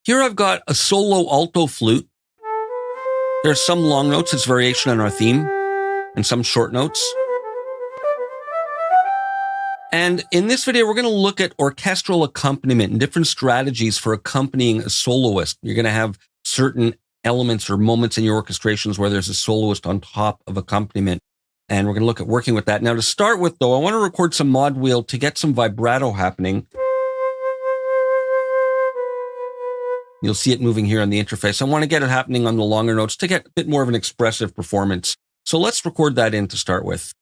Here I've got a solo alto flute. There's some long notes, it's variation on our theme, and some short notes. And in this video, we're going to look at orchestral accompaniment and different strategies for accompanying a soloist. You're going to have certain elements or moments in your orchestrations where there's a soloist on top of accompaniment. And we're going to look at working with that. Now, to start with, though, I want to record some mod wheel to get some vibrato happening. You'll see it moving here on the interface. I want to get it happening on the longer notes to get a bit more of an expressive performance. So let's record that in to start with.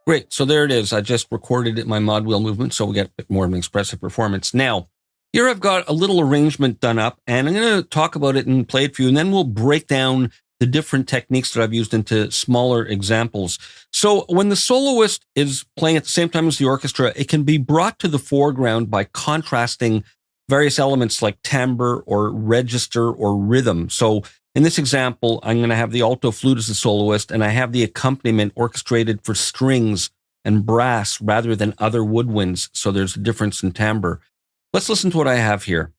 Great, so there it is. I just recorded it, my mod wheel movement, so we get a bit more of an expressive performance. Now, here I've got a little arrangement done up, and I'm going to talk about it and play it for you, and then we'll break down the different techniques that I've used into smaller examples. So when the soloist is playing at the same time as the orchestra, it can be brought to the foreground by contrasting various elements like timbre or register or rhythm. So in this example, I'm going to have the alto flute as the soloist, and I have the accompaniment orchestrated for strings and brass rather than other woodwinds, so there's a difference in timbre. Let's listen to what I have here.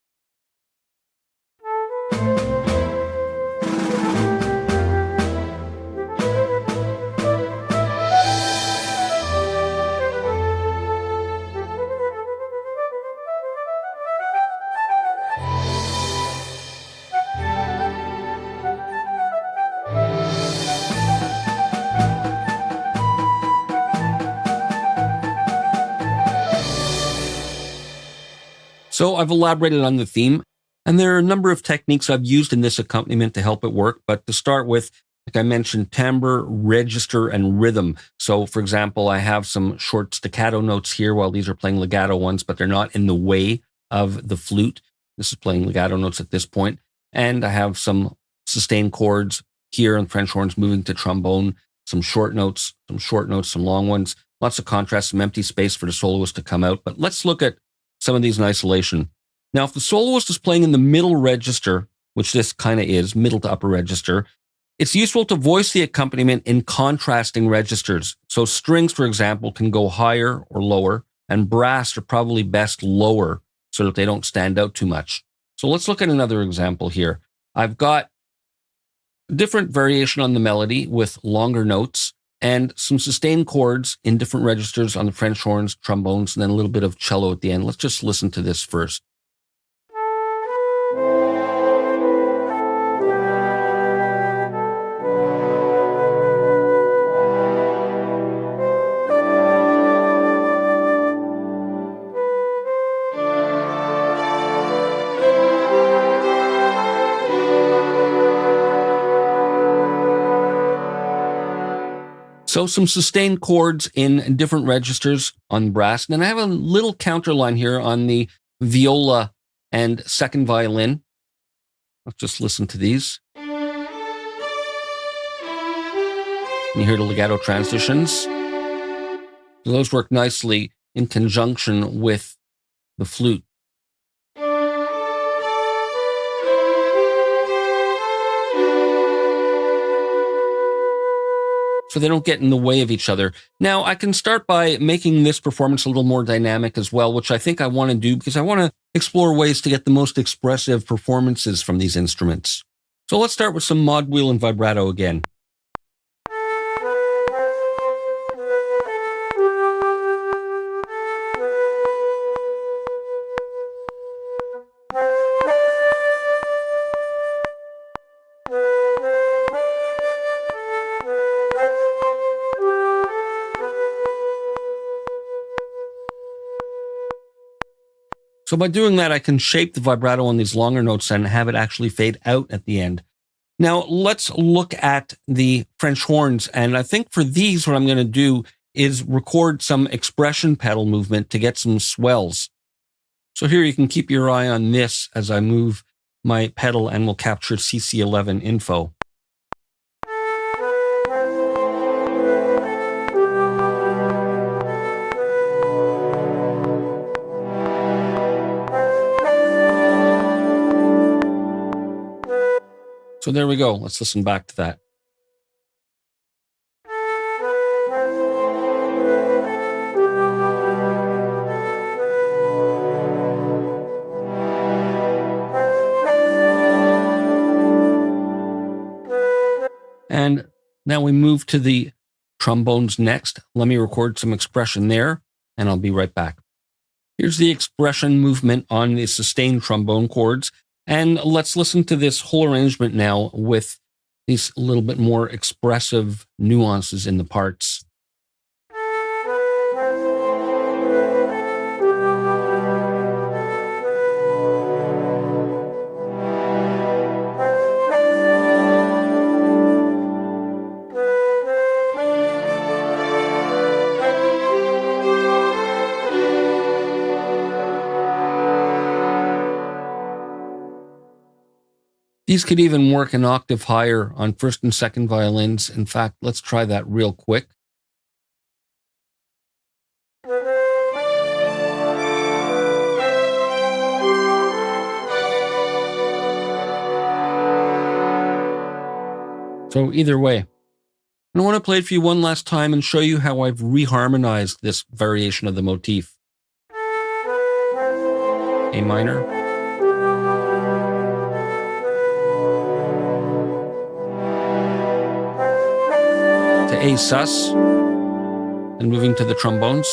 So I've elaborated on the theme, and there are a number of techniques I've used in this accompaniment to help it work. But to start with, like I mentioned, timbre, register, and rhythm. So for example, I have some short staccato notes here while these are playing legato ones, but they're not in the way of the flute. This is playing legato notes at this point. And I have some sustained chords here and French horns moving to trombone, some short notes, some long ones, lots of contrast, some empty space for the soloist to come out. But let's look at some of these in isolation. Now, if the soloist is playing in the middle register, which this kind of is, middle to upper register, it's useful to voice the accompaniment in contrasting registers. So strings, for example, can go higher or lower, and brass are probably best lower so that they don't stand out too much. So let's look at another example here. I've got different variation on the melody with longer notes, and some sustained chords in different registers on the French horns, trombones, and then a little bit of cello at the end. Let's just listen to this first. So some sustained chords in different registers on brass. And then I have a little counter line here on the viola and second violin. Let's just listen to these. You hear the legato transitions. So those work nicely in conjunction with the flute. So they don't get in the way of each other. Now, I can start by making this performance a little more dynamic as well, which I think I want to do because I want to explore ways to get the most expressive performances from these instruments. So let's start with some mod wheel and vibrato again. So by doing that, I can shape the vibrato on these longer notes and have it actually fade out at the end. Now, let's look at the French horns. And I think for these, what I'm going to do is record some expression pedal movement to get some swells. So here you can keep your eye on this as I move my pedal and we'll capture CC11 info. So there we go. Let's listen back to that. And now we move to the trombones next. Let me record some expression there, and I'll be right back. Here's the expression movement on the sustained trombone chords. And let's listen to this whole arrangement now with these little bit more expressive nuances in the parts. These could even work an octave higher on first and second violins. In fact, let's try that real quick. So either way, I want to play it for you one last time and show you how I've reharmonized this variation of the motif. A minor. To A sus, and moving to the trombones,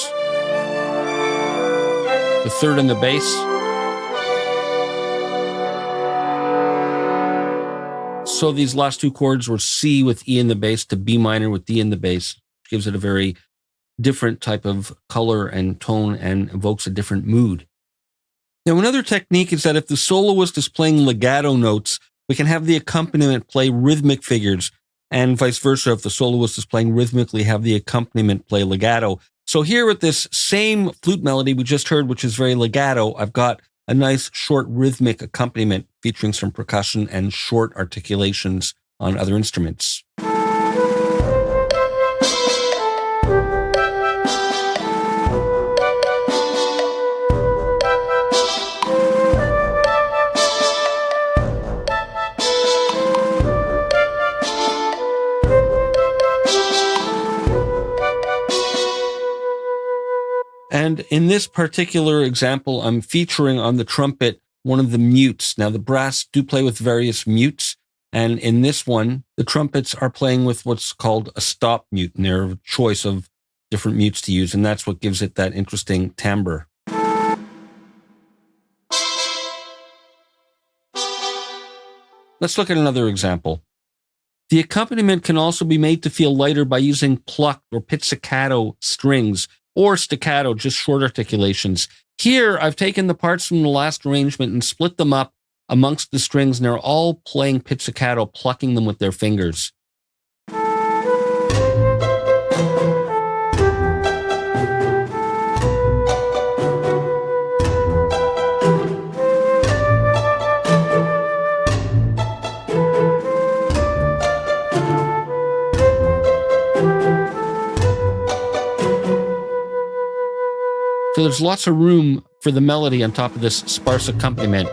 the third and the bass, so these last two chords were C with E in the bass to B minor with D in the bass, which gives it a very different type of color and tone and evokes a different mood. Now, another technique is that if the soloist is playing legato notes, we can have the accompaniment play rhythmic figures, and vice versa, if the soloist is playing rhythmically, have the accompaniment play legato. So here with this same flute melody we just heard, which is very legato, I've got a nice short rhythmic accompaniment featuring some percussion and short articulations on other instruments. And in this particular example, I'm featuring on the trumpet one of the mutes. Now, the brass do play with various mutes, and in this one, the trumpets are playing with what's called a stop mute, and they're a choice of different mutes to use, and that's what gives it that interesting timbre. Let's look at another example. The accompaniment can also be made to feel lighter by using plucked or pizzicato strings, or staccato, just short articulations. Here, I've taken the parts from the last arrangement and split them up amongst the strings, and they're all playing pizzicato, plucking them with their fingers. So there's lots of room for the melody on top of this sparse accompaniment.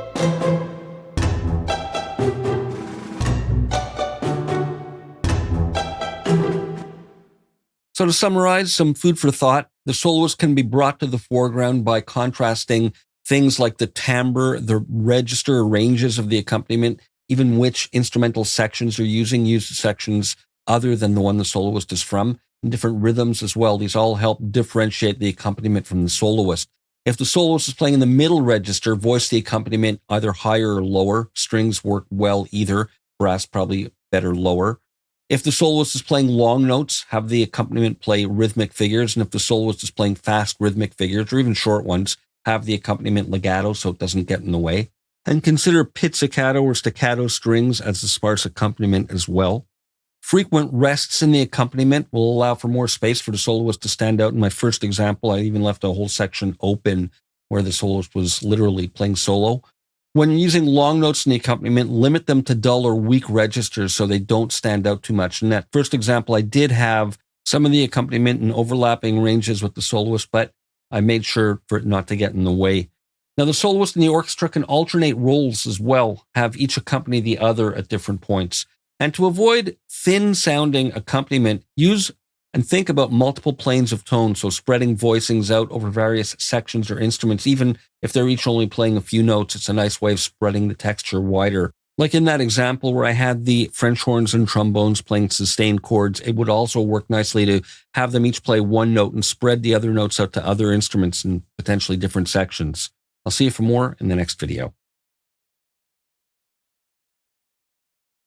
So to summarize, some food for thought, the soloist can be brought to the foreground by contrasting things like the timbre, the register ranges of the accompaniment, even which instrumental sections are using, use sections other than the one the soloist is from, and different rhythms as well. These all help differentiate the accompaniment from the soloist. If the soloist is playing in the middle register, voice the accompaniment either higher or lower. Strings work well either. Brass probably better lower. If the soloist is playing long notes, have the accompaniment play rhythmic figures. And if the soloist is playing fast rhythmic figures or even short ones, have the accompaniment legato so it doesn't get in the way. And consider pizzicato or staccato strings as a sparse accompaniment as well. Frequent rests in the accompaniment will allow for more space for the soloist to stand out. In my first example, I even left a whole section open where the soloist was literally playing solo. When using long notes in the accompaniment, limit them to dull or weak registers so they don't stand out too much. In that first example, I did have some of the accompaniment in overlapping ranges with the soloist, but I made sure for it not to get in the way. Now, the soloist and the orchestra can alternate roles as well, have each accompany the other at different points. And to avoid thin-sounding accompaniment, use and think about multiple planes of tone, so spreading voicings out over various sections or instruments. Even if they're each only playing a few notes, it's a nice way of spreading the texture wider. Like in that example where I had the French horns and trombones playing sustained chords, it would also work nicely to have them each play one note and spread the other notes out to other instruments in potentially different sections. I'll see you for more in the next video.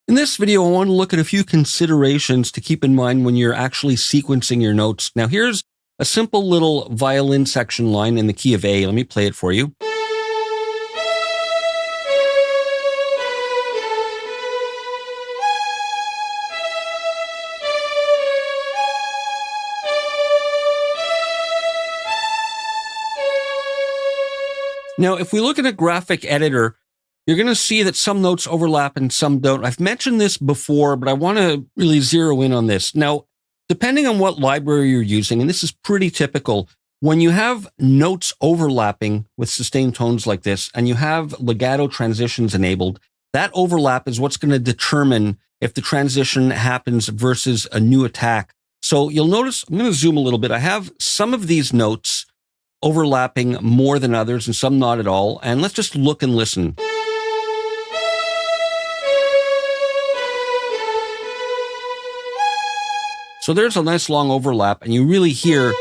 In this video, I want to look at a few considerations to keep in mind when you're actually sequencing your notes. Now, here's a simple little violin section line in the key of A. Let me play it for you. Now, if we look at a graphic editor, you're going to see that some notes overlap and some don't. I've mentioned this before, but I want to really zero in on this. Now, depending on what library you're using, and this is pretty typical, when you have notes overlapping with sustained tones like this, and you have legato transitions enabled, that overlap is what's going to determine if the transition happens versus a new attack. So you'll notice, I'm going to zoom a little bit. I have some of these notes overlapping more than others and some not at all. And let's just look and listen. So there's a nice long overlap, and you really hear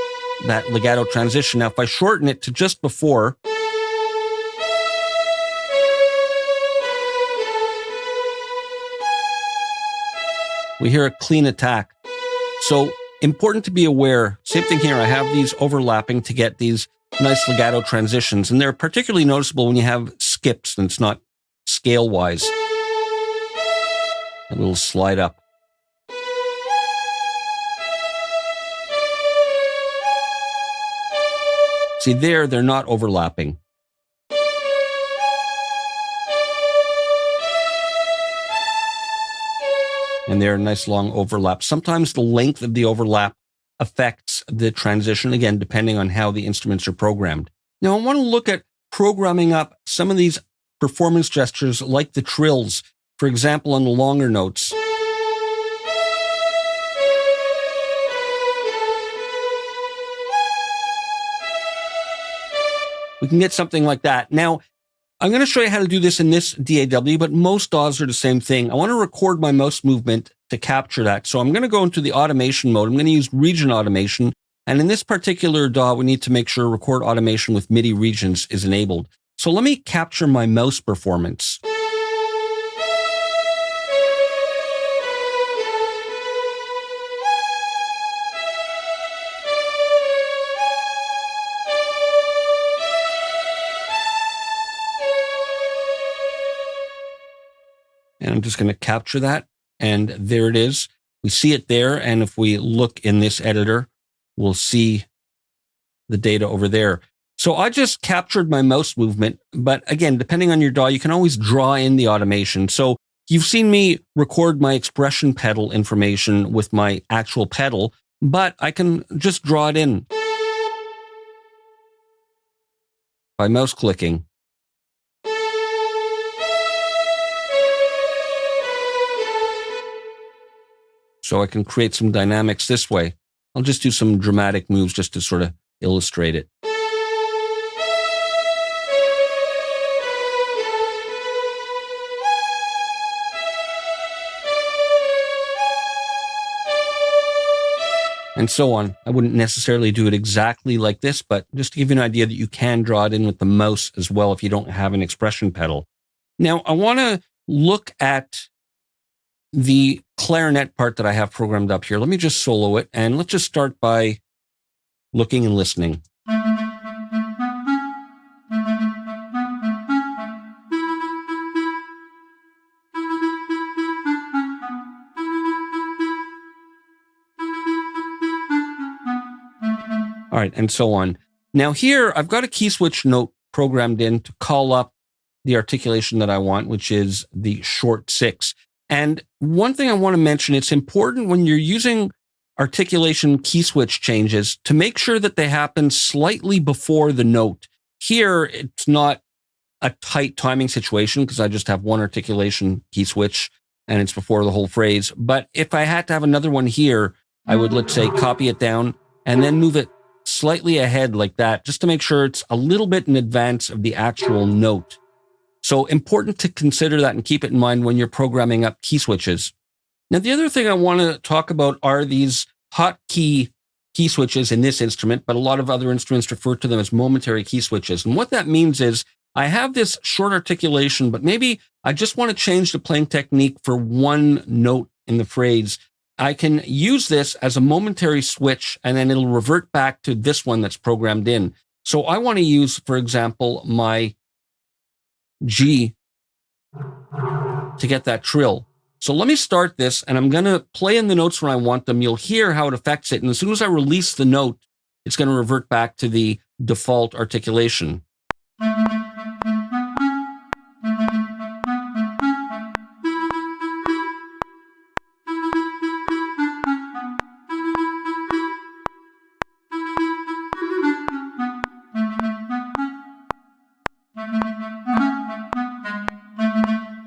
that legato transition. Now, if I shorten it to just before, we hear a clean attack. So important to be aware. Same thing here. I have these overlapping to get these nice legato transitions, and they're particularly noticeable when you have skips and it's not scale-wise. A little slide up. See, they're not overlapping. And they're a nice long overlap. Sometimes the length of the overlap affects the transition, again, depending on how the instruments are programmed. Now, I want to look at programming up some of these performance gestures like the trills, for example, on the longer notes. We can get something like that. Now, I'm going to show you how to do this in this DAW, but most DAWs are the same thing. I want to record my mouse movement to capture that. So I'm going to go into the automation mode. I'm going to use region automation. And in this particular DAW, we need to make sure record automation with MIDI regions is enabled. So let me capture my mouse performance. And I'm just going to capture that. And there it is. We see it there. And if we look in this editor, we'll see the data over there. So I just captured my mouse movement. But again, depending on your DAW, you can always draw in the automation. So you've seen me record my expression pedal information with my actual pedal, but I can just draw it in by mouse clicking. So I can create some dynamics this way. I'll just do some dramatic moves just to sort of illustrate it. And so on. I wouldn't necessarily do it exactly like this, but just to give you an idea that you can draw it in with the mouse as well if you don't have an expression pedal. Now, I want to look at the clarinet part that I have programmed up here. Let me just solo it, and let's just start by looking and listening. All right, and so on. Now here, I've got a key switch note programmed in to call up the articulation that I want, which is the short 6. And one thing I want to mention, it's important when you're using articulation key switch changes to make sure that they happen slightly before the note. Here, it's not a tight timing situation because I just have one articulation key switch and it's before the whole phrase. But if I had to have another one here, I would, let's say, copy it down and then move it slightly ahead like that, just to make sure it's a little bit in advance of the actual note. So important to consider that and keep it in mind when you're programming up key switches. Now, the other thing I want to talk about are these hotkey key switches in this instrument, but a lot of other instruments refer to them as momentary key switches. And what that means is I have this short articulation, but maybe I just want to change the playing technique for one note in the phrase. I can use this as a momentary switch, and then it'll revert back to this one that's programmed in. So I want to use, for example, my G to get that trill. So let me start this, and I'm going to play in the notes when I want them. You'll hear how it affects it. And as soon as I release the note, it's going to revert back to the default articulation.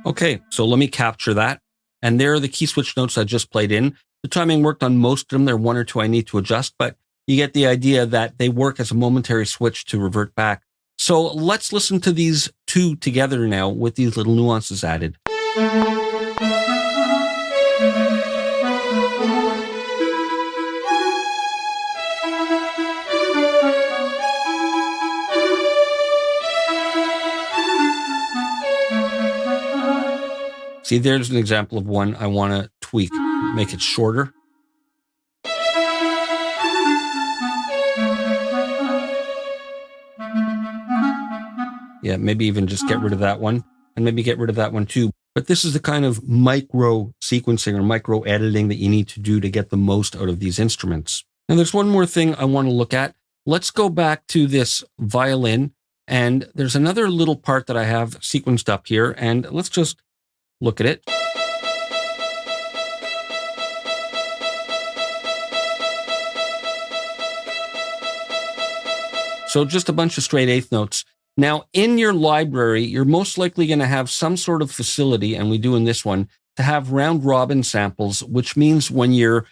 Okay, so let me capture that. And there are the key switch notes I just played in. The timing worked on most of them. There are one or two I need to adjust, but you get the idea that they work as a momentary switch to revert back. So let's listen to these two together now with these little nuances added. See, there's an example of one I want to tweak, make it shorter. Yeah, maybe even just get rid of that one and maybe get rid of that one too. But this is the kind of micro sequencing or micro editing that you need to do to get the most out of these instruments. Now, there's one more thing I want to look at. Let's go back to this violin, and there's another little part that I have sequenced up here, and let's just look at it. So just a bunch of straight eighth notes. Now, in your library, you're most likely going to have some sort of facility, and we do in this one, to have round robin samples, which means when you're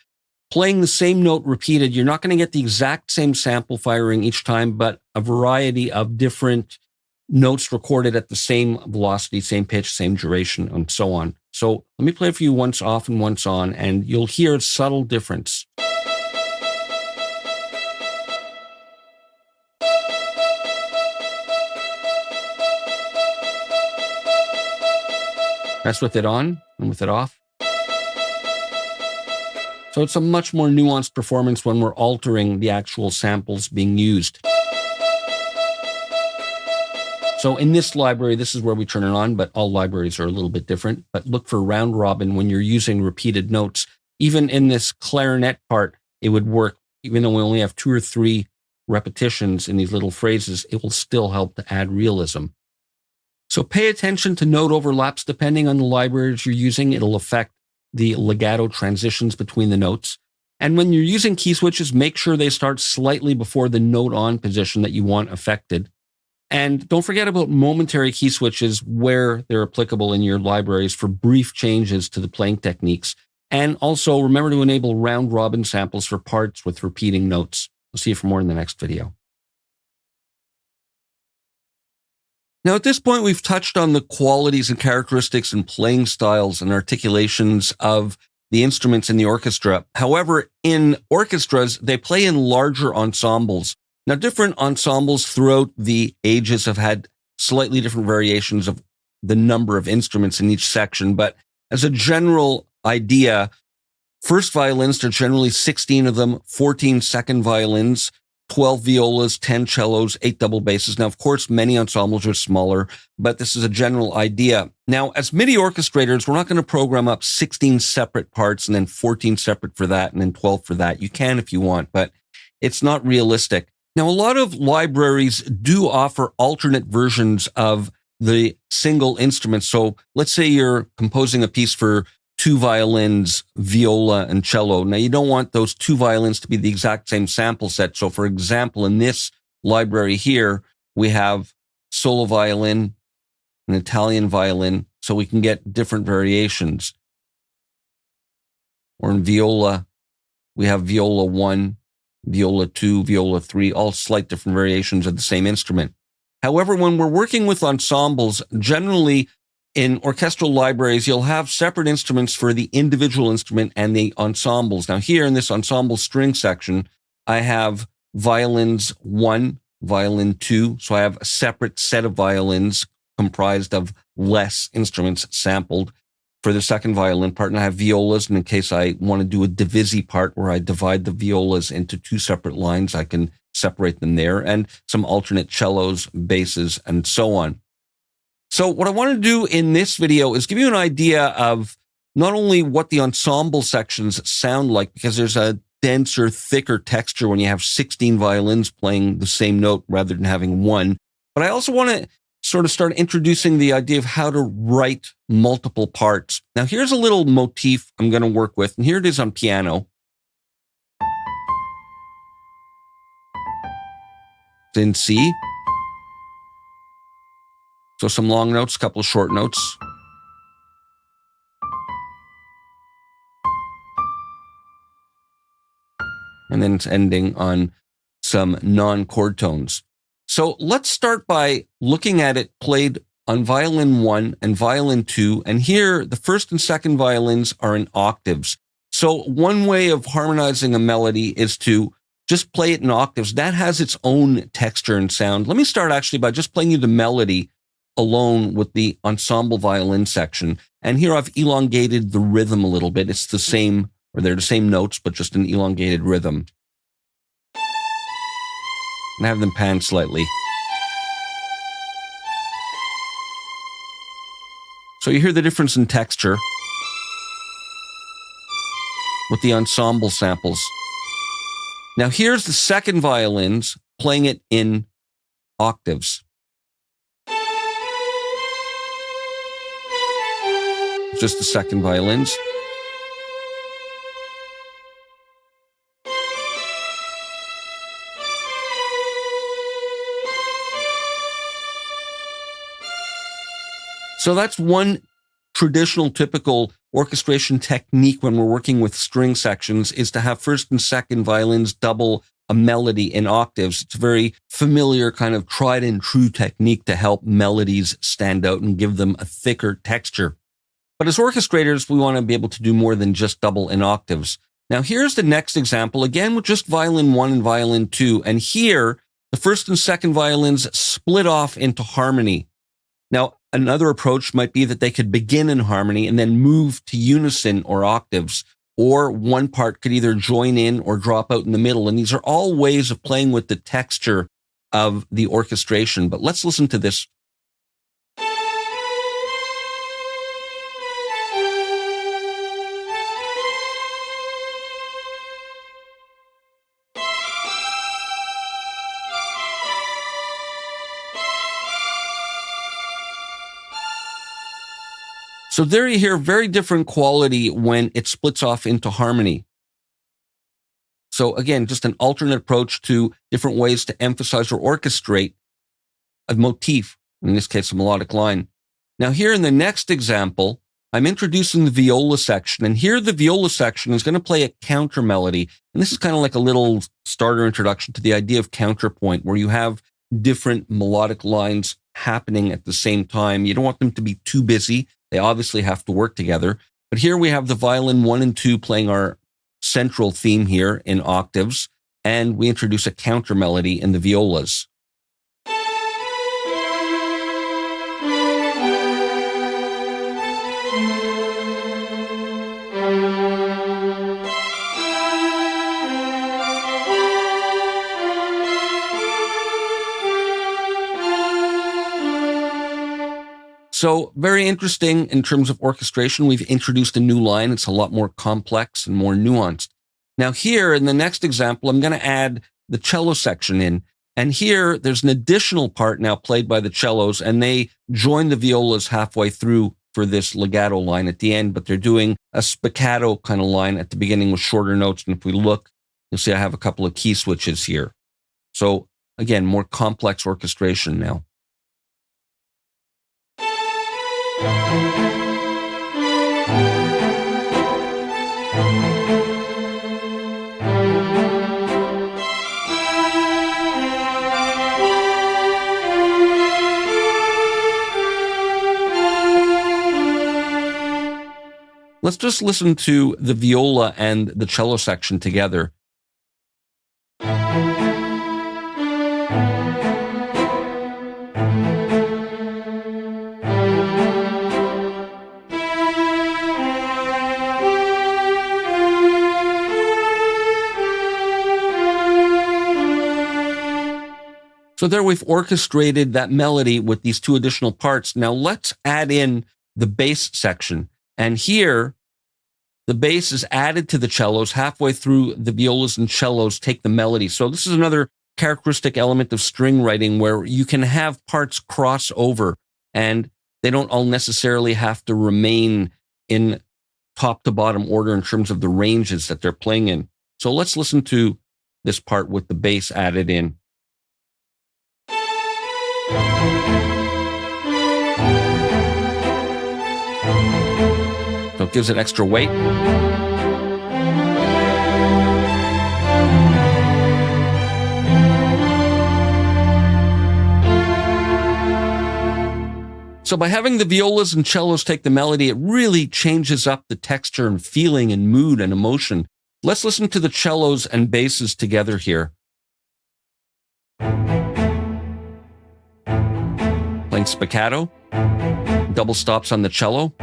playing the same note repeated, you're not going to get the exact same sample firing each time, but a variety of different notes recorded at the same velocity, same pitch, same duration, and so on. So let me play it for you once off and once on, and you'll hear a subtle difference. That's with it on and with it off. So it's a much more nuanced performance when we're altering the actual samples being used. So in this library, this is where we turn it on, but all libraries are a little bit different. But look for round robin when you're using repeated notes. Even in this clarinet part, it would work. Even though we only have 2 or 3 repetitions in these little phrases, it will still help to add realism. So pay attention to note overlaps. Depending on the libraries you're using, it'll affect the legato transitions between the notes. And when you're using key switches, make sure they start slightly before the note on position that you want affected. And don't forget about momentary key switches where they're applicable in your libraries for brief changes to the playing techniques. And also remember to enable round robin samples for parts with repeating notes. I'll see you for more in the next video. Now, at this point, we've touched on the qualities and characteristics and playing styles and articulations of the instruments in the orchestra. However, in orchestras, they play in larger ensembles. Now, different ensembles throughout the ages have had slightly different variations of the number of instruments in each section. But as a general idea, first violins, there are generally 16 of them, 14 second violins, 12 violas, 10 cellos, 8 double basses. Now, of course, many ensembles are smaller, but this is a general idea. Now, as MIDI orchestrators, we're not going to program up 16 separate parts and then 14 separate for that and then 12 for that. You can if you want, but it's not realistic. Now, a lot of libraries do offer alternate versions of the single instruments. So let's say you're composing a piece for 2 violins, viola, and cello. Now, you don't want those 2 violins to be the exact same sample set. So, for example, in this library here, we have solo violin, an Italian violin, so we can get different variations. Or in viola, we have viola 1, viola 2, viola 3, all slight different variations of the same instrument. However, when we're working with ensembles, generally in orchestral libraries, you'll have separate instruments for the individual instrument and the ensembles. Now, here in this ensemble string section, I have violins 1, violin 2. So I have a separate set of violins comprised of less instruments sampled for the second violin part. And I have violas. And in case I want to do a divisi part where I divide the violas into 2 separate lines, I can separate them there, and some alternate cellos, basses, and so on. So what I want to do in this video is give you an idea of not only what the ensemble sections sound like, because there's a denser, thicker texture when you have 16 violins playing the same note rather than having one, but I also want to sort of start introducing the idea of how to write multiple parts. Now, here's a little motif I'm going to work with, and here it is on piano. It's in C. So some long notes, a couple of short notes. And then it's ending on some non-chord tones. So let's start by looking at it played on violin 1 and violin 2. And here, the first and second violins are in octaves. So one way of harmonizing a melody is to just play it in octaves. That has its own texture and sound. Let me start actually by just playing you the melody alone with the ensemble violin section. And here I've elongated the rhythm a little bit. It's the same, or they're the same notes, but just an elongated rhythm. And have them pan slightly. So you hear the difference in texture with the ensemble samples. Now here's the second violins playing it in octaves. Just the second violins. So that's one traditional, typical orchestration technique when we're working with string sections, is to have first and second violins double a melody in octaves. It's a very familiar kind of tried and true technique to help melodies stand out and give them a thicker texture. But as orchestrators, we want to be able to do more than just double in octaves. Now, here's the next example, again, with just violin 1 and violin 2. And here, the first and second violins split off into harmony. Now, another approach might be that they could begin in harmony and then move to unison or octaves, or one part could either join in or drop out in the middle. And these are all ways of playing with the texture of the orchestration. But let's listen to this. So there you hear very different quality when it splits off into harmony. So again, just an alternate approach to different ways to emphasize or orchestrate a motif, in this case, a melodic line. Now here in the next example, I'm introducing the viola section, and here the viola section is going to play a counter melody. And this is kind of like a little starter introduction to the idea of counterpoint, where you have different melodic lines happening at the same time. You don't want them to be too busy. They obviously have to work together. But here we have the violin 1 and 2 playing our central theme here in octaves, and we introduce a counter melody in the violas. So very interesting in terms of orchestration. We've introduced a new line. It's a lot more complex and more nuanced. Now here in the next example, I'm going to add the cello section in. And here, there's an additional part now played by the cellos, and they join the violas halfway through for this legato line at the end, but they're doing a spiccato kind of line at the beginning with shorter notes. And if we look, you'll see I have a couple of key switches here. So again, more complex orchestration now. Let's just listen to the viola and the cello section together. So there we've orchestrated that melody with these two additional parts. Now let's add in the bass section. And here, the bass is added to the cellos halfway through. The violas and cellos take the melody. So this is another characteristic element of string writing where you can have parts cross over and they don't all necessarily have to remain in top to bottom order in terms of the ranges that they're playing in. So let's listen to this part with the bass added in. So it gives it extra weight. So by having the violas and cellos take the melody, it really changes up the texture and feeling and mood and emotion. Let's listen to the cellos and basses together here. Playing spiccato, double stops on the cello.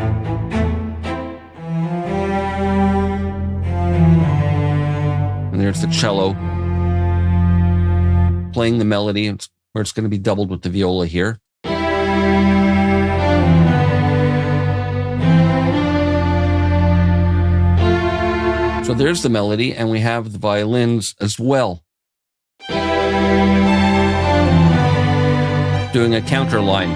And there's the cello playing the melody, where it's going to be doubled with the viola here. So there's the melody, and we have the violins as well, doing a counter line.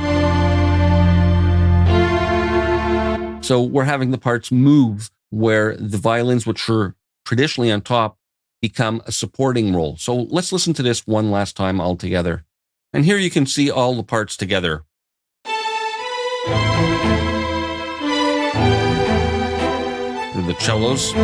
So we're having the parts move where the violins, which are traditionally on top, become a supporting role. So let's listen to this one last time all together. And here you can see all the parts together. The cellos.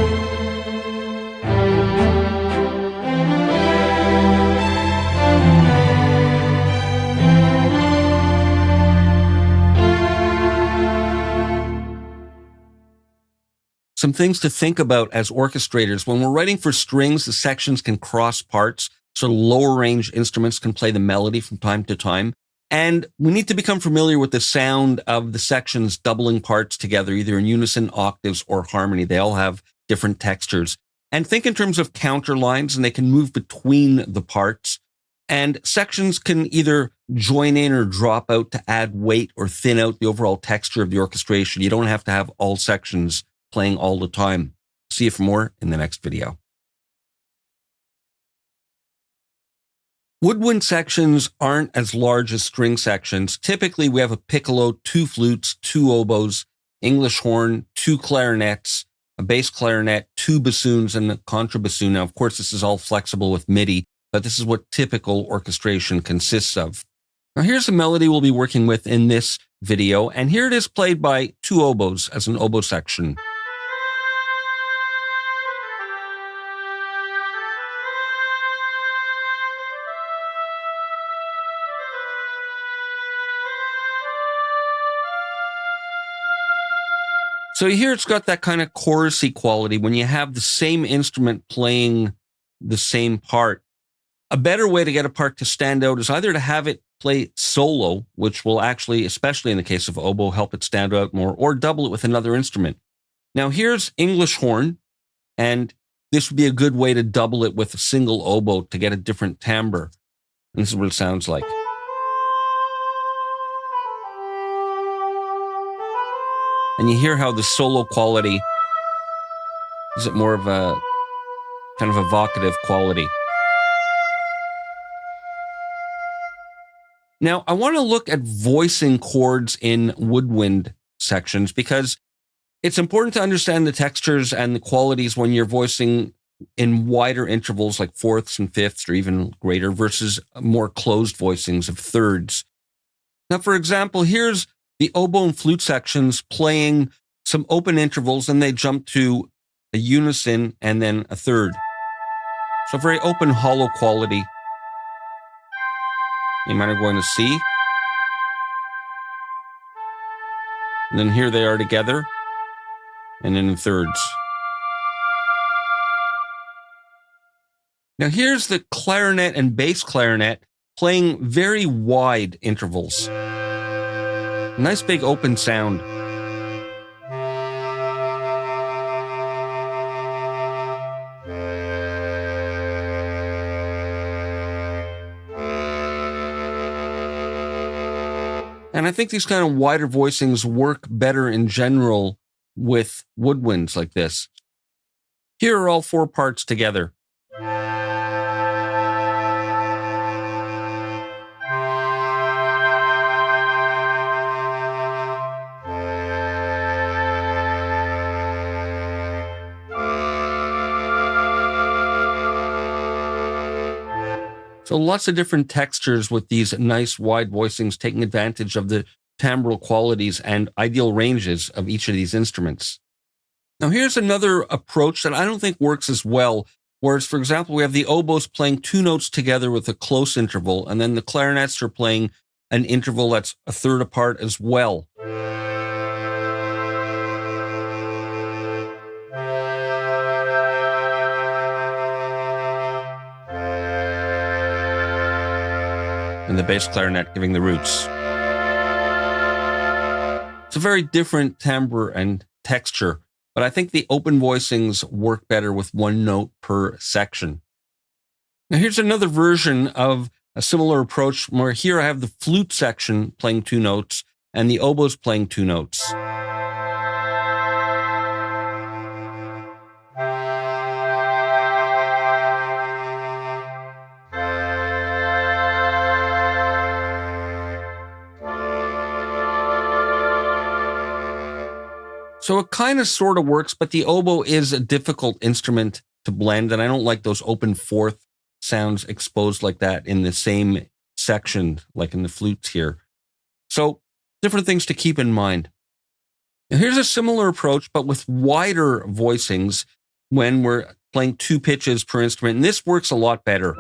Some things to think about as orchestrators. When we're writing for strings, the sections can cross parts, so lower range instruments can play the melody from time to time. And we need to become familiar with the sound of the sections doubling parts together, either in unison, octaves, or harmony. They all have different textures. And think in terms of counter lines, and they can move between the parts. And sections can either join in or drop out to add weight or thin out the overall texture of the orchestration. You don't have to have all sections playing all the time. See you for more in the next video. Woodwind sections aren't as large as string sections. Typically, we have a piccolo, 2 flutes, 2 oboes, English horn, 2 clarinets, a bass clarinet, 2 bassoons, and a contrabassoon. Now, of course, this is all flexible with MIDI, but this is what typical orchestration consists of. Now, here's the melody we'll be working with in this video, and here it is played by 2 oboes as an oboe section. So here it's got that kind of chorusy quality when you have the same instrument playing the same part. A better way to get a part to stand out is either to have it play solo, which will actually, especially in the case of oboe, help it stand out more, or double it with another instrument. Now here's English horn, and this would be a good way to double it with a single oboe to get a different timbre. And this is what it sounds like. And you hear how the solo quality is it more of a kind of evocative quality. Now, I want to look at voicing chords in woodwind sections because it's important to understand the textures and the qualities when you're voicing in wider intervals like fourths and fifths or even greater versus more closed voicings of thirds. Now, for example, here's the oboe and flute sections playing some open intervals, and they jump to a unison and then a third. So very open, hollow quality. A minor going to C. And then here they are together, and then in thirds. Now here's the clarinet and bass clarinet playing very wide intervals. Nice big open sound. And I think these kind of wider voicings work better in general with woodwinds like this. Here are all four parts together. So lots of different textures with these nice wide voicings, taking advantage of the timbral qualities and ideal ranges of each of these instruments. Now here's another approach that I don't think works as well, whereas, for example, we have the oboes playing two notes together with a close interval, and then the clarinets are playing an interval that's a third apart as well. And the bass clarinet giving the roots. It's a very different timbre and texture, but I think the open voicings work better with one note per section. Now here's another version of a similar approach where here I have the flute section playing two notes and the oboes playing two notes. So it kind of sort of works, but the oboe is a difficult instrument to blend, and I don't like those open fourth sounds exposed like that in the same section, like in the flutes here. So different things to keep in mind. Now here's a similar approach, but with wider voicings when we're playing two pitches per instrument, and this works a lot better.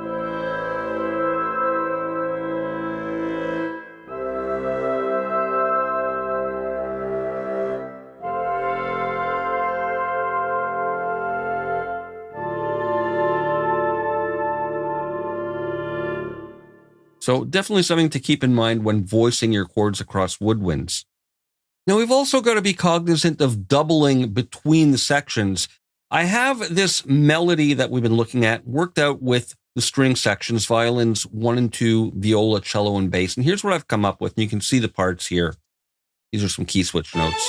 So definitely something to keep in mind when voicing your chords across woodwinds. Now we've also got to be cognizant of doubling between the sections. I have this melody that we've been looking at worked out with the string sections, violins 1 and 2, viola, cello, and bass. And here's what I've come up with. And you can see the parts here. These are some key switch notes.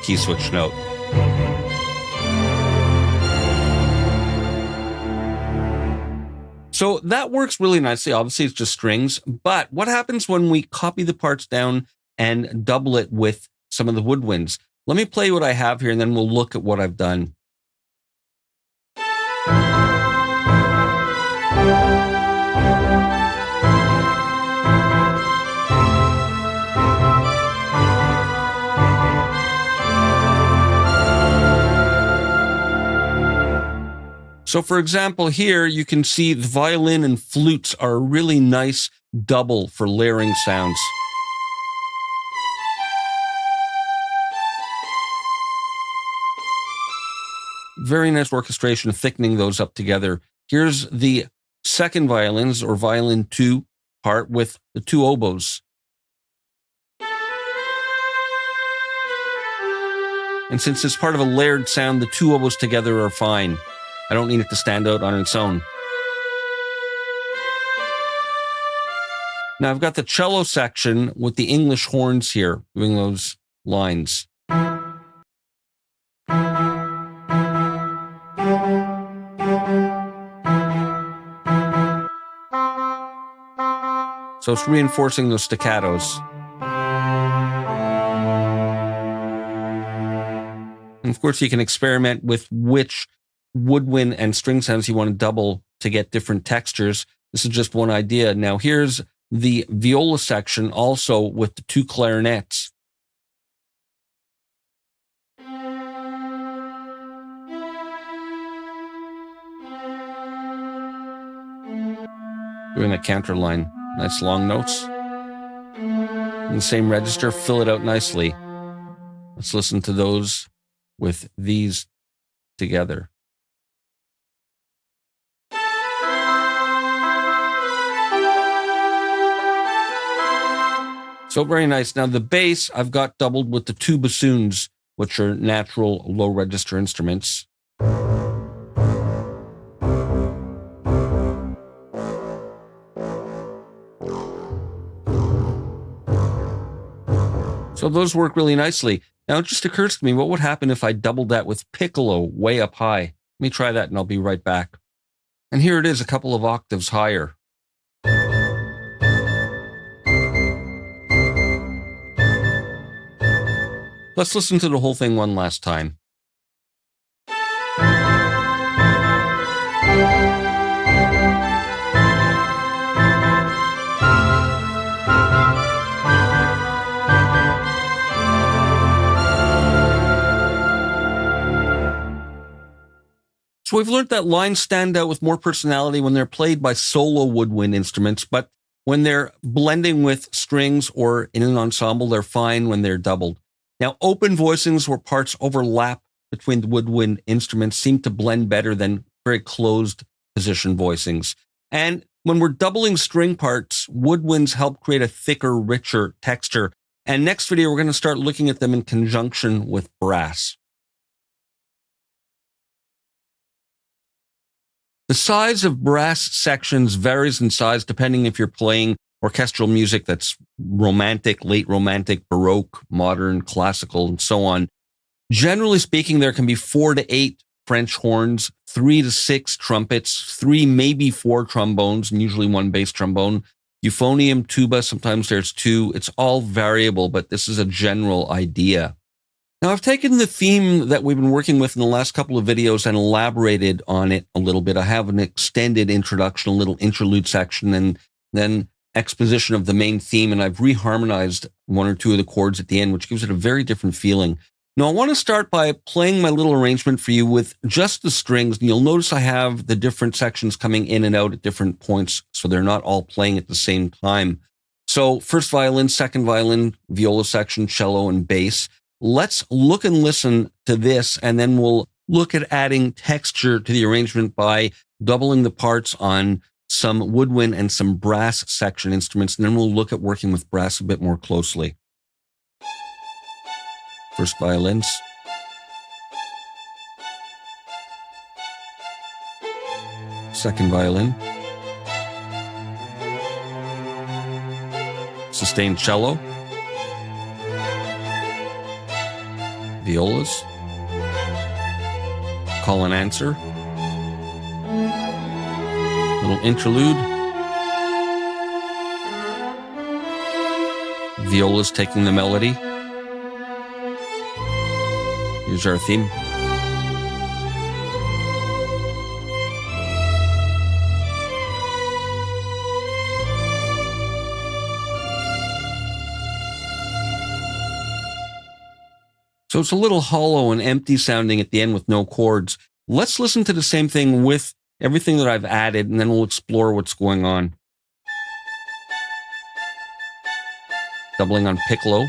Key switch note. So that works really nicely. Obviously, it's just strings. But what happens when we copy the parts down and double it with some of the woodwinds? Let me play what I have here, and then we'll look at what I've done. So for example, here you can see the violin and flutes are a really nice double for layering sounds. Very nice orchestration, thickening those up together. Here's the second violins, or violin 2 part with the two oboes. And since it's part of a layered sound, the two oboes together are fine. I don't need it to stand out on its own. Now I've got the cello section with the English horns here, doing those lines. So it's reinforcing those staccatos. And of course, you can experiment with which woodwind and string sounds you want to double to get different textures. This is just one idea. Now, here's the viola section also with the 2 clarinets. Doing a counter line. Nice long notes. In the same register, fill it out nicely. Let's listen to those with these together. So very nice. Now the bass, I've got doubled with the 2 bassoons, which are natural low register instruments. So those work really nicely. Now it just occurs to me, what would happen if I doubled that with piccolo way up high? Let me try that and I'll be right back. And here it is, a couple of octaves higher. Let's listen to the whole thing one last time. So we've learned that lines stand out with more personality when they're played by solo woodwind instruments, but when they're blending with strings or in an ensemble, they're fine when they're doubled. Now, open voicings where parts overlap between the woodwind instruments seem to blend better than very closed position voicings. And when we're doubling string parts, woodwinds help create a thicker, richer texture. And next video, we're going to start looking at them in conjunction with brass. The size of brass sections varies in size depending if you're playing orchestral music that's romantic, late romantic, baroque, modern, classical, and so on. Generally speaking, there can be 4 to 8 French horns, 3 to 6 trumpets, 3, maybe 4 trombones, and usually 1 bass trombone, euphonium, tuba, sometimes there's 2. It's all variable, but this is a general idea. Now, I've taken the theme that we've been working with in the last couple of videos and elaborated on it a little bit. I have an extended introduction, a little interlude section, and then exposition of the main theme, and I've reharmonized 1 or 2 of the chords at the end, which gives it a very different feeling. Now, I want to start by playing my little arrangement for you with just the strings, and you'll notice I have the different sections coming in and out at different points, so they're not all playing at the same time. So, first violin, second violin, viola section, cello, and bass. Let's look and listen to this, and then we'll look at adding texture to the arrangement by doubling the parts on some woodwind and some brass section instruments, and then we'll look at working with brass a bit more closely. First violins. Second violin. Sustained cello. Violas, call and answer, little interlude, violas taking the melody. Here's our theme. So it's a little hollow and empty sounding at the end with no chords. Let's listen to the same thing with everything that I've added, and then we'll explore what's going on. Doubling on piccolo.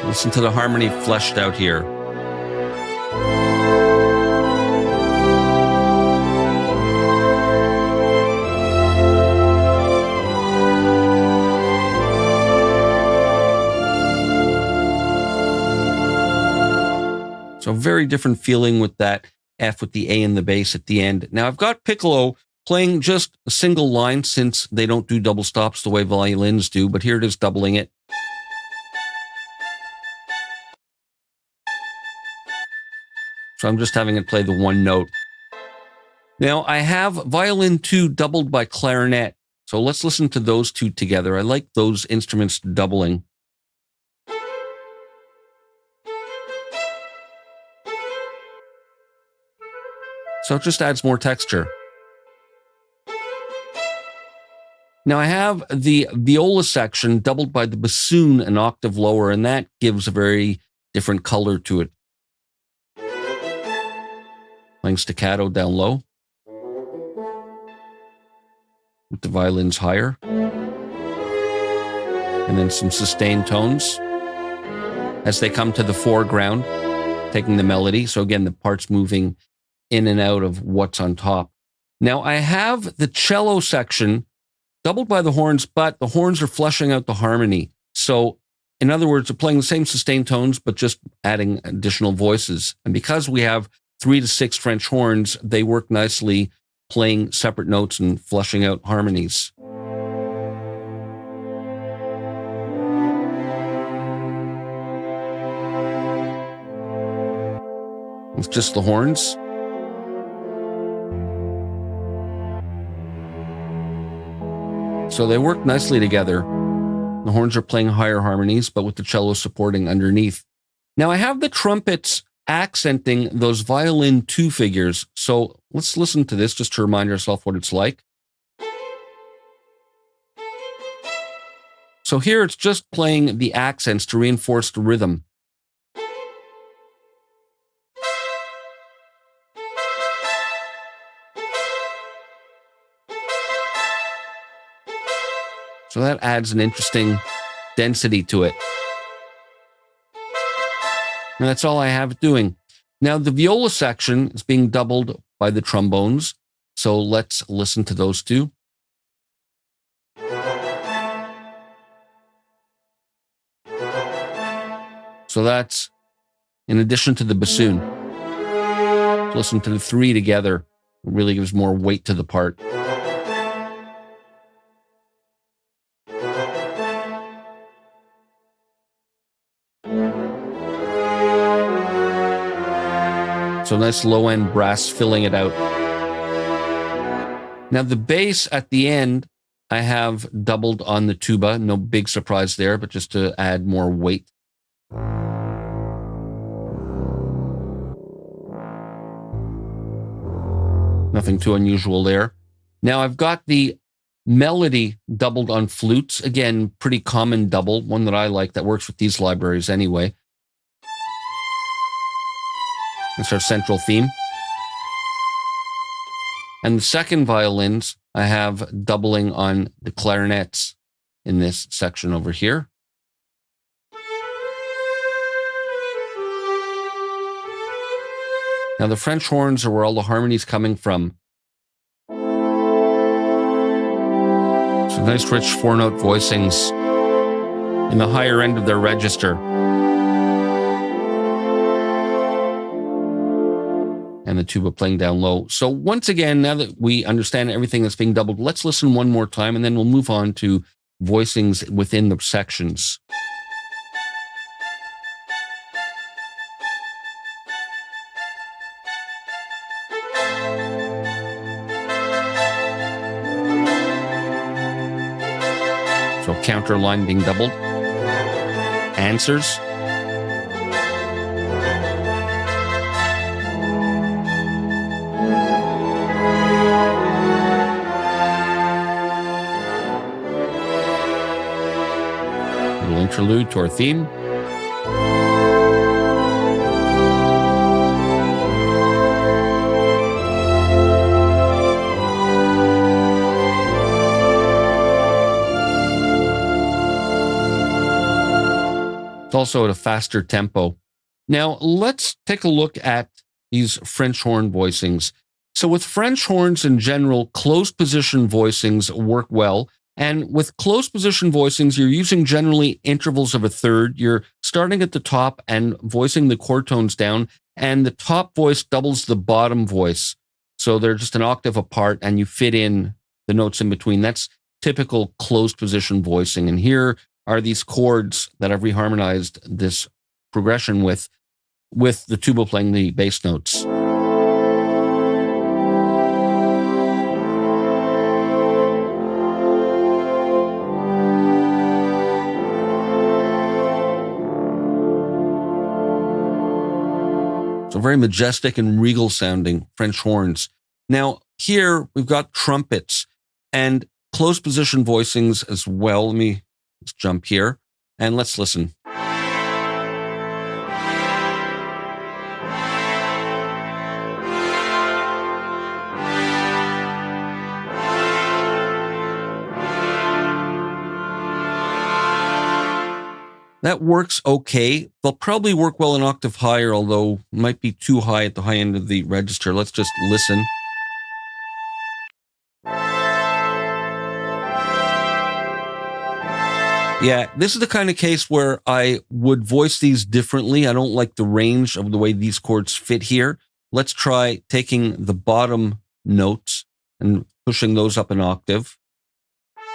Listen to the harmony fleshed out here. So very different feeling with that F with the A and the bass at the end. Now I've got piccolo playing just a single line since they don't do double stops the way violins do, but here it is doubling it. So I'm just having it play the one note. Now I have violin 2 doubled by clarinet. So let's listen to those two together. I like those instruments doubling. So it just adds more texture. Now I have the viola section doubled by the bassoon an octave lower, and that gives a very different color to it. Playing staccato down low, with the violins higher, and then some sustained tones as they come to the foreground, taking the melody. So again, the parts moving in and out of what's on top. Now I have the cello section doubled by the horns, but the horns are fleshing out the harmony. So in other words, they're playing the same sustained tones, but just adding additional voices. And because we have 3 to 6 French horns, they work nicely playing separate notes and fleshing out harmonies. It's just the horns. So they work nicely together. The horns are playing higher harmonies, but with the cello supporting underneath. Now I have the trumpets accenting those violin 2 figures. So let's listen to this just to remind ourselves what it's like. So here it's just playing the accents to reinforce the rhythm. So that adds an interesting density to it. And that's all I have it doing. Now the viola section is being doubled by the trombones. So let's listen to those two. So that's in addition to the bassoon. Listen to the 3 together. It really gives more weight to the part. So nice low-end brass filling it out. Now the bass at the end, I have doubled on the tuba. No big surprise there, but just to add more weight. Nothing too unusual there. Now I've got the melody doubled on flutes. Again, pretty common double, one that I like that works with these libraries anyway. That's our central theme. And the second violins, I have doubling on the clarinets in this section over here. Now the French horns are where all the harmony's coming from. So nice rich 4-note voicings in the higher end of their register. And the tuba playing down low. So once again, now that we understand everything that's being doubled, let's listen one more time and then we'll move on to voicings within the sections. So counter line being doubled. Answers. Interlude to our theme. It's also at a faster tempo. Now let's take a look at these French horn voicings. So with French horns in general, closed position voicings work well. And with closed position voicings, you're using generally intervals of a third. You're starting at the top and voicing the chord tones down. and the top voice doubles the bottom voice. So they're just an octave apart, and you fit in the notes in between. That's typical closed position voicing. And here are these chords that I've reharmonized this progression with the tuba playing the bass notes. So very majestic and regal sounding French horns. Now here we've got trumpets and closed position voicings as well. Let's jump here and let's listen. That works okay. They'll probably work well an octave higher, although might be too high at the high end of the register. Let's just listen. Yeah, this is the kind of case where I would voice these differently. I don't like the range of the way these chords fit here. Let's try taking the bottom notes and pushing those up an octave.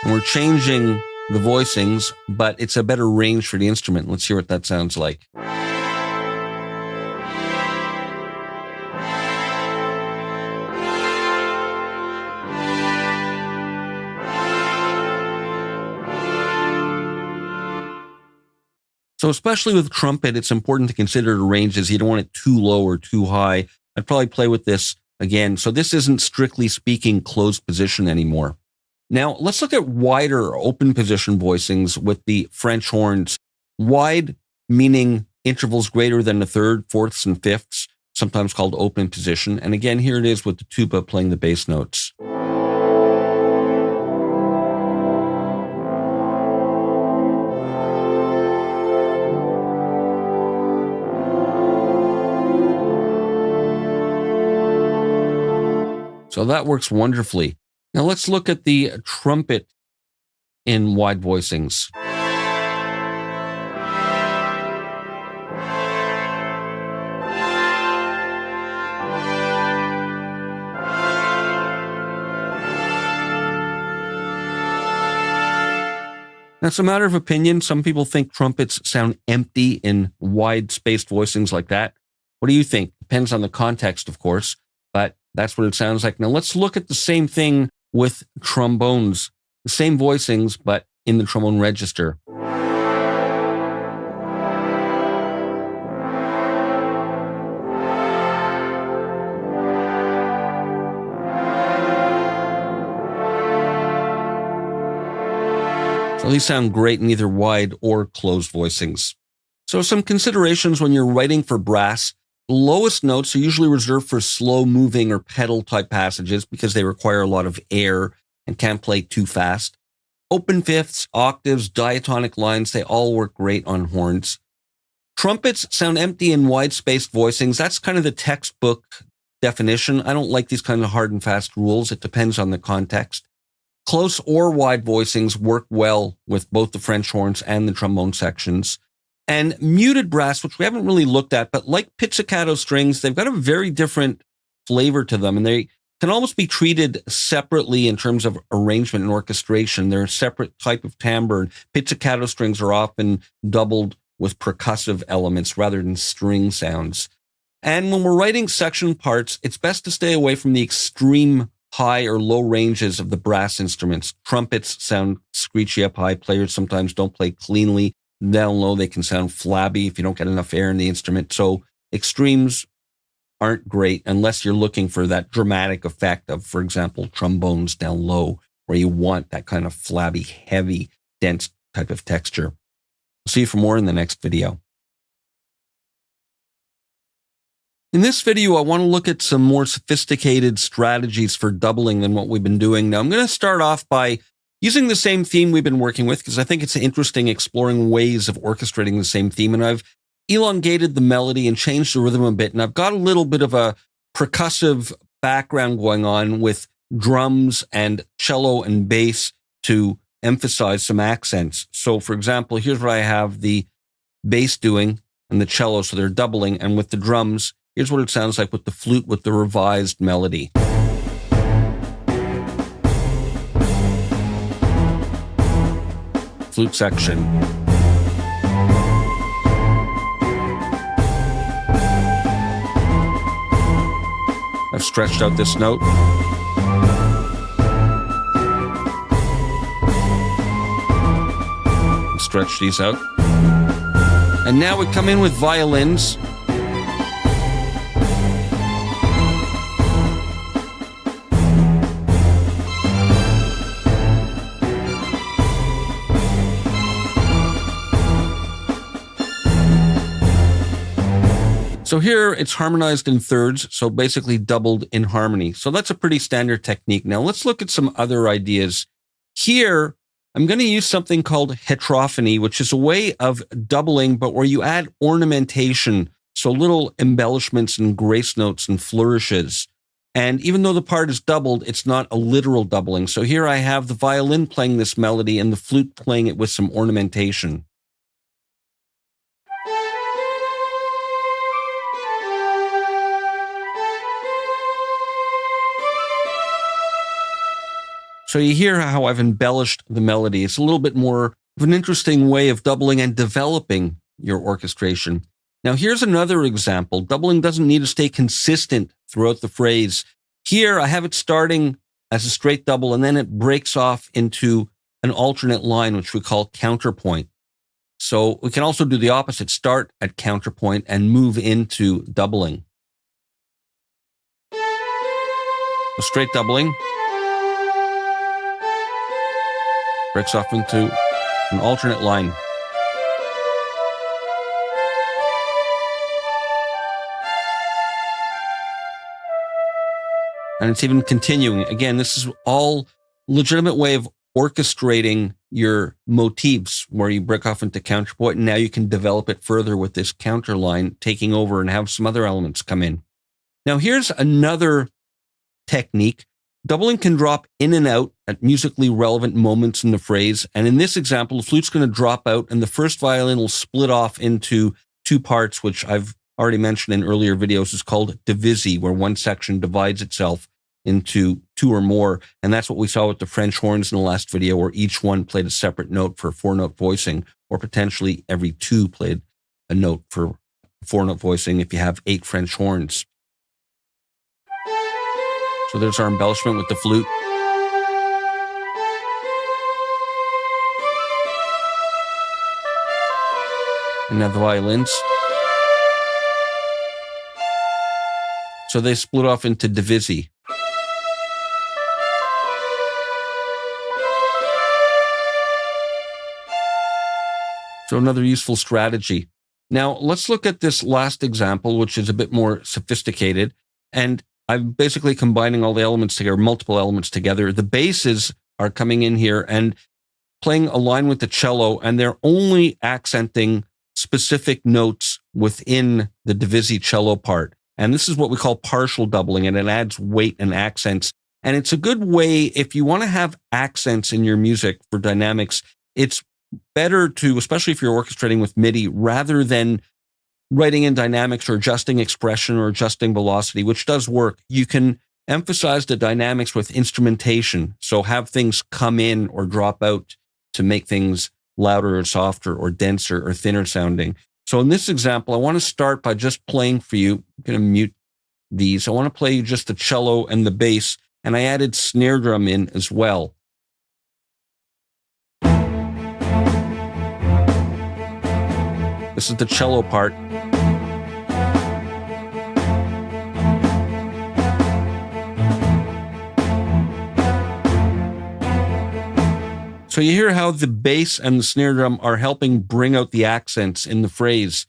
And we're changing the voicings, but it's a better range for the instrument. Let's hear what that sounds like. So especially with trumpet, it's important to consider the ranges. You don't want it too low or too high. I'd probably play with this again. So this isn't strictly speaking closed position anymore. Now, let's look at wider open position voicings with the French horns. Wide, meaning intervals greater than a third, fourths, and fifths, sometimes called open position. And again, here it is with the tuba playing the bass notes. So that works wonderfully. Now let's look at the trumpet in wide voicings. Now, it's a matter of opinion. Some people think trumpets sound empty in wide-spaced voicings like that. What do you think? Depends on the context, of course, but that's what it sounds like. Now, let's look at the same thing with trombones. The same voicings, but in the trombone register. So these sound great in either wide or closed voicings. So some considerations when you're writing for brass. The lowest notes are usually reserved for slow-moving or pedal-type passages because they require a lot of air and can't play too fast. Open fifths, octaves, diatonic lines, they all work great on horns. Trumpets sound empty in wide-spaced voicings. That's kind of the textbook definition. I don't like these kind of hard and fast rules. It depends on the context. Close or wide voicings work well with both the French horns and the trombone sections. And muted brass, which we haven't really looked at, but like pizzicato strings, they've got a very different flavor to them, and they can almost be treated separately in terms of arrangement and orchestration. They're a separate type of timbre. Pizzicato strings are often doubled with percussive elements rather than string sounds. And when we're writing section parts, it's best to stay away from the extreme high or low ranges of the brass instruments. Trumpets sound screechy up high. Players sometimes don't play cleanly. Down low, they can sound flabby if you don't get enough air in the instrument. So extremes aren't great unless you're looking for that dramatic effect of, for example, trombones down low, where you want that kind of flabby, heavy, dense type of texture. I'll see you for more in the next video. In this video, I want to look at some more sophisticated strategies for doubling than what we've been doing. Now, I'm going to start off by using the same theme we've been working with, because I think it's interesting exploring ways of orchestrating the same theme. And I've elongated the melody and changed the rhythm a bit. And I've got a little bit of a percussive background going on with drums and cello and bass to emphasize some accents. So, for example, here's what I have the bass doing and the cello. So they're doubling. And with the drums, Here's what it sounds like with the flute with the revised melody. Flute section. I've stretched out this note. Stretch these out. And now we come in with violins. So here it's harmonized in thirds, so basically doubled in harmony. So that's a pretty standard technique. Now let's look at some other ideas. Here, I'm going to use something called heterophony, which is a way of doubling, but where you add ornamentation, so little embellishments and grace notes and flourishes. And even though the part is doubled, it's not a literal doubling. So here I have the violin playing this melody and the flute playing it with some ornamentation. So you hear how I've embellished the melody. It's a little bit more of an interesting way of doubling and developing your orchestration. Now, here's another example. Doubling doesn't need to stay consistent throughout the phrase. Here, I have it starting as a straight double, and then it breaks off into an alternate line, which we call counterpoint. So we can also do the opposite, start at counterpoint and move into doubling. So straight doubling. Breaks off into an alternate line. And it's even continuing. Again, this is all legitimate way of orchestrating your motifs where you break off into counterpoint, and now you can develop it further with this counter line taking over and have some other elements come in. Now here's another technique. Doubling can drop in and out at musically relevant moments in the phrase. And in this example, the flute's going to drop out and the first violin will split off into two parts, which I've already mentioned in earlier videos is called divisi, where one section divides itself into two or more. And that's what we saw with the French horns in the last video, where each one played a separate note for 4-note voicing, or potentially every two played a note for 4-note voicing if you have 8 French horns. So there's our embellishment with the flute. And now the violins. So they split off into divisi. So another useful strategy. Now let's look at this last example, which is a bit more sophisticated. And I'm basically combining all the elements together, multiple elements together. The basses are coming in here and playing a line with the cello, and they're only accenting specific notes within the divisi cello part. And this is what we call partial doubling, and it adds weight and accents. And it's a good way, if you want to have accents in your music for dynamics, it's better to, especially if you're orchestrating with MIDI, rather than writing in dynamics or adjusting expression or adjusting velocity, which does work. You can emphasize the dynamics with instrumentation. So have things come in or drop out to make things louder or softer or denser or thinner sounding. So in this example, I want to start by just playing for you. I'm going to mute these. I want to play you just the cello and the bass, and I added snare drum in as well. This is the cello part. So you hear how the bass and the snare drum are helping bring out the accents in the phrase.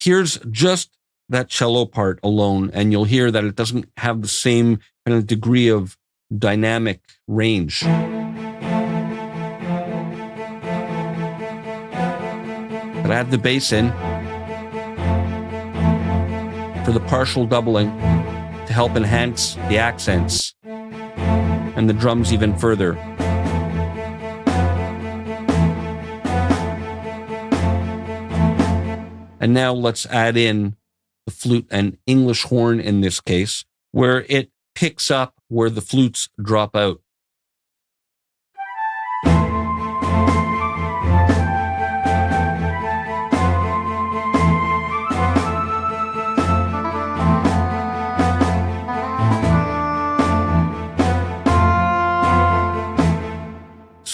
Here's just that cello part alone, and you'll hear that it doesn't have the same kind of degree of dynamic range. But I add the bass in for the partial doubling to help enhance the accents, and the drums even further. And now let's add in the flute and English horn in this case, where it picks up where the flutes drop out.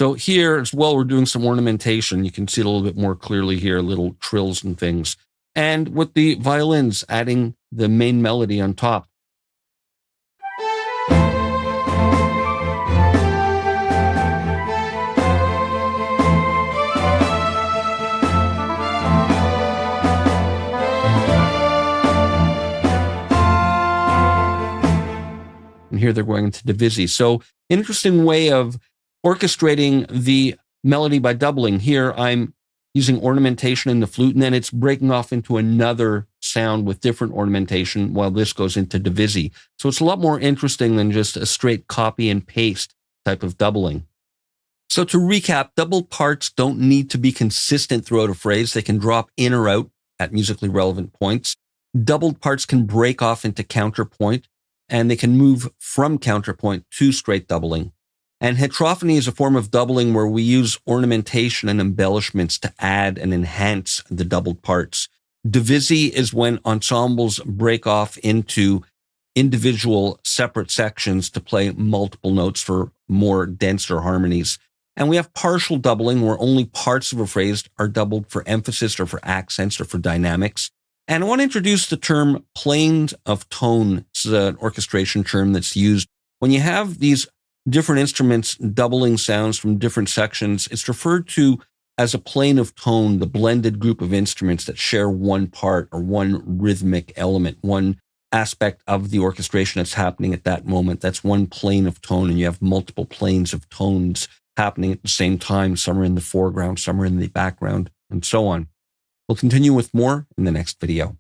So here as well, we're doing some ornamentation. You can see it a little bit more clearly here, little trills and things. And with the violins, adding the main melody on top. And here they're going into divisi. So interesting way of orchestrating the melody by doubling. Here I'm using ornamentation in the flute, and then it's breaking off into another sound with different ornamentation while this goes into divisi. So it's a lot more interesting than just a straight copy and paste type of doubling. So to recap, doubled parts don't need to be consistent throughout a phrase. They can drop in or out at musically relevant points. Doubled parts can break off into counterpoint, and they can move from counterpoint to straight doubling. And heterophony is a form of doubling where we use ornamentation and embellishments to add and enhance the doubled parts. Divisi is when ensembles break off into individual separate sections to play multiple notes for more denser harmonies. And we have partial doubling where only parts of a phrase are doubled for emphasis or for accents or for dynamics. And I want to introduce the term planes of tone. This is an orchestration term that's used when you have these different instruments doubling sounds from different sections. It's referred to as a plane of tone, the blended group of instruments that share one part or one rhythmic element, one aspect of the orchestration that's happening at that moment. That's one plane of tone, and you have multiple planes of tones happening at the same time. Some are in the foreground, some are in the background, and so on. We'll continue with more in the next video.